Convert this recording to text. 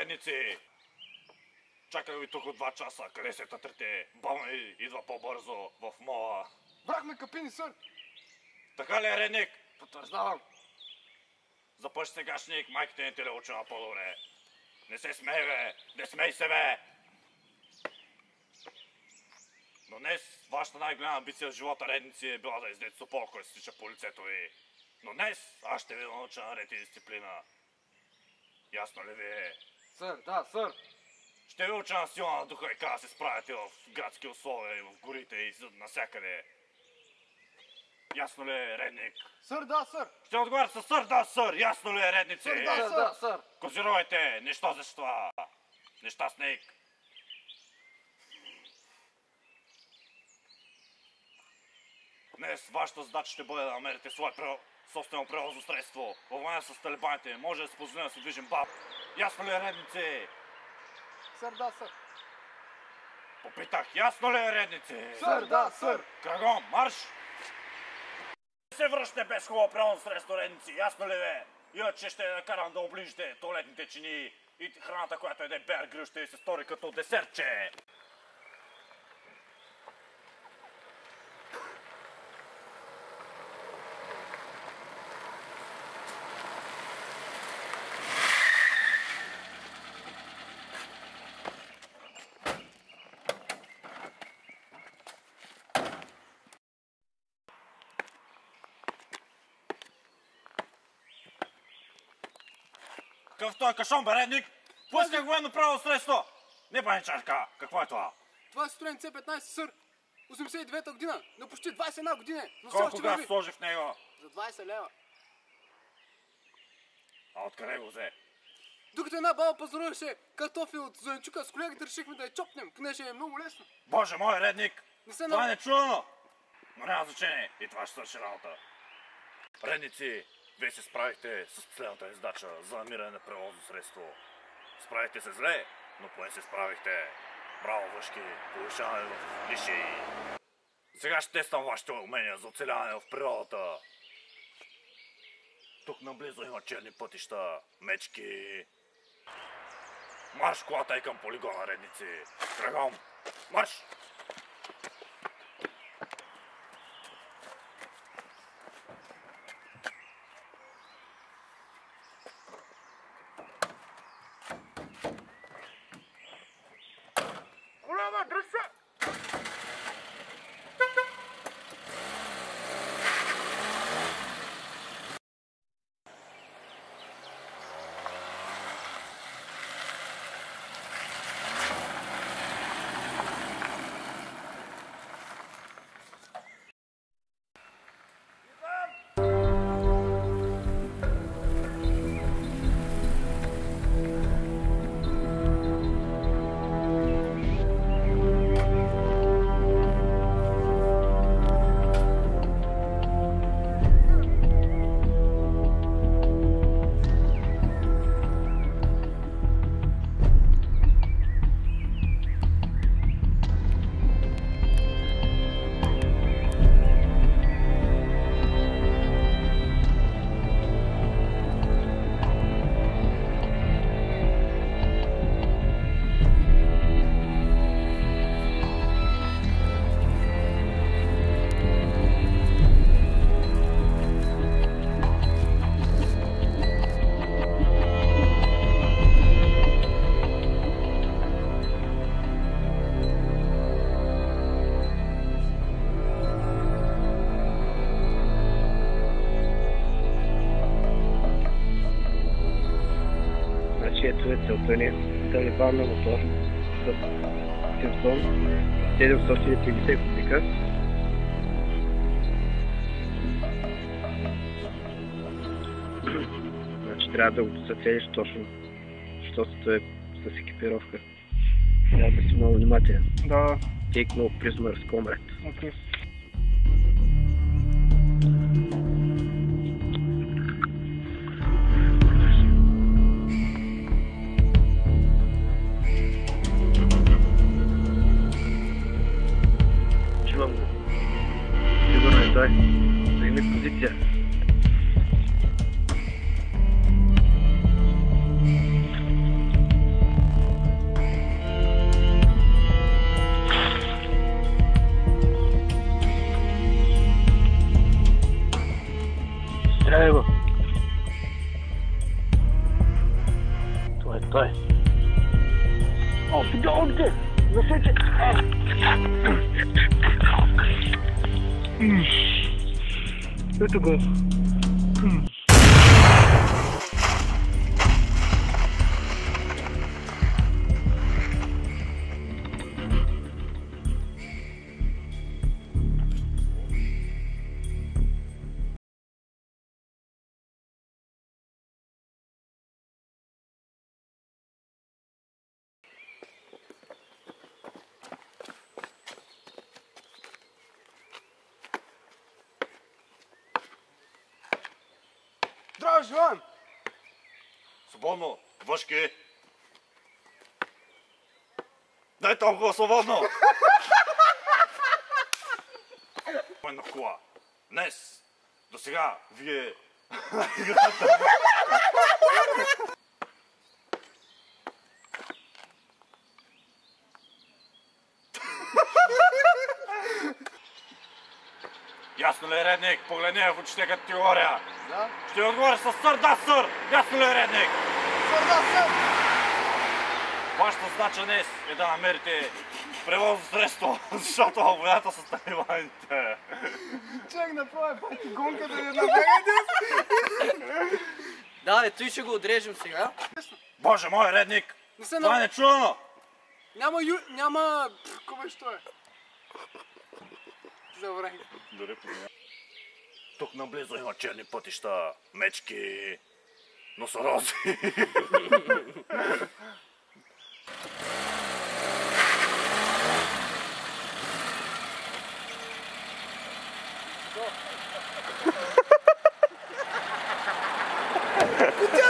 редници! Чакай ви тук от 2 часа, къде се тътрите? Бама идва по-бързо в мола. Брахме капини, сър! Така ли е, редник? Потвърждавам. Запъш сегашник, майките не те ли учила по-добре? Не се смей, бе! Не смей се, бе! Но днес вашата най-голяма амбиция в живота, редници, е била да издете Сопол, който стича по лицето ви. Но днес аз ще ви науча на ред и дисциплина. Ясно ли ви е? Сър, да, сър. Ще ви уча на сила на духа и как да се справяте в градски условия и в горите и насякъде. Ясно ли е, редник? Сър, да, сър. Ще отговарят със сър, да, сър. Ясно ли е, редници? Сър, да, сър. Да, сър. Козируйте, нищо за това. Нещастник. Днес вашата задача ще бъде да намерите свое собствено превозно средство. Във война с талибаните може да се позволи да се движим баб. Ясно ли е, редници? Сър, да, сър. Попитах, ясно ли е, редници? Сър, да, сър. Крагом, марш! Не се връщате без хубаво превозно средство, редници. Ясно ли бе? Иначе ще накарам да оближите туалетните чини и храната, която еде Беар Грил, ще ви се стори като десертче. Какъв той кашон, бе, редник? Поисках военно право средство! Не паничарка, какво е това? Това е строен C-15, сър. 89-та година, на почти 21 години. Но Колко газ сложи в него? За 20 лева. А откъде го взе? Докато една баба пазаруваше картофи от зеленчука, с колегите решихме да я чопнем, понеже е много лесно. Боже мой, редник! Това е нечувано! Но няма значение и това ще свърши работа. Редници, вие се справихте с последната ви задача за намиране на превозно средство. Справихте се зле, но поне се справихте. Браво, въшки, повишаване в лиши. Сега ще тествам вашите умения за оцеляване в природата. Тук наблизо има черни пътища, мечки. Марш колата и към полигона, редници. Крагом, марш! Целта ни талибан на мотор с Симпсон 750 кубика. Значи трябва да го зацелиш точно, защото е с екипировка. Трябва да си много внимателен. Да. Take no prisoners, comrade. Окей. Сигурно е той. Заеми позиция. Ето го. Здраво, Живан! Свободно, въшки! Дай толкова свободно! Военна кола. Днес, до сега, вие играта. Ясно ли е, редник? Погледни в очите, като ти говоря. Да? Ще отговоря със сър, да сър! Ясно ли е, редник? Вашата задача днес е да намерите превозно средство, защото войната с талибаните. Чак направя пати гонка да я набегате. Да, бе, той ще го отрежем сега. Боже мой, редник! Не се Това е нечувано! Няма... Кое що е? Забравих. Дори подмя. Тук наблизо има черни пътища, мечки, носорози. Кутя!